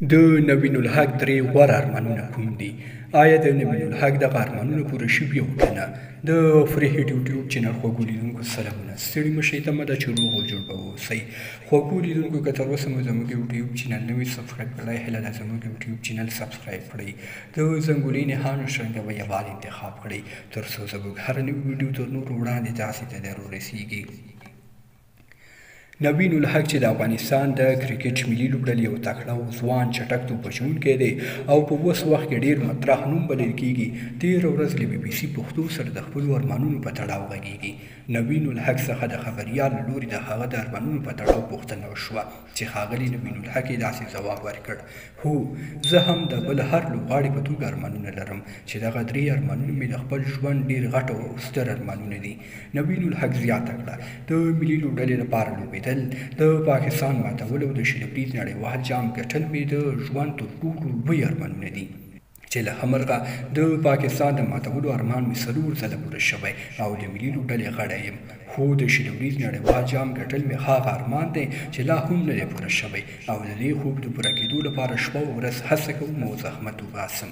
د نوین الحق درې غوره ارمانونه کوم دي؟ آیا د نوین الحق دغه ارمانونه پوره شوي او که نه؟ د فریح یوټیوب چینل خوږو لیدونکو سلامونه، ستړي مه شئ، تمه ده چې روغ او جوړ به واوسئ. خوږو لیدونکو که تر اوسه مو زموږ یوټیوب چینل نه وي سبسکرایب کړی، هیله ده زموږ یوټیوب چینل سبسکرایب کړئ، د ځنګلي نښانو شرنګه به یې بال انتخاب کړئ، تر څو زموږ هره نوې ویډیو تر نورو وړاندې تاسې ته در ورسیږي. نوین الحق چې د افغانستان د کرکټ ملي لوبډلې یو تکړه او ځوان چټک توپ وژونکی دی او په اوس وخت کې ډیر مطرح نوم بلل کیږي، تېره ورځ له بي بي سي پښتو سره د خپلو ارمانونو په تړاو غږیږي. نوین الحق څخه د خبریال له لوري د هغه د ارمانونو په تړاو پوښتنه وشوه چې ښاغلي نوین الحق یې داسې ځواب ورکړ: هو، زه هم د بل هر لوبغاړي په توګه ارمانونه لرم چې دغه درې ارمانونه مې د خپل ژوند ډیر غټ او ستر ارمانونه دي. نوین الحق زیاته کړه: د ملي لوبډلې لپاره لوبېدل، د پاکستان ماتول او د شلبریز نړیوال جام ګټل مې د ژوند تر ټولو لوی ارمانونه دي چې له همرغه د پاکستان د ماتولو ارمان مې 4 ځله پوره شوی او د ملي لوبډلې غړی یم. خو د شلبریز نړیوال جام ګټل مې هغه ارمان دی چې لا هم نه دی پوره شوی او د دې خوب د پوره کېدو لپاره شپه او ورځ هڅه کوم او زحمت وباسم.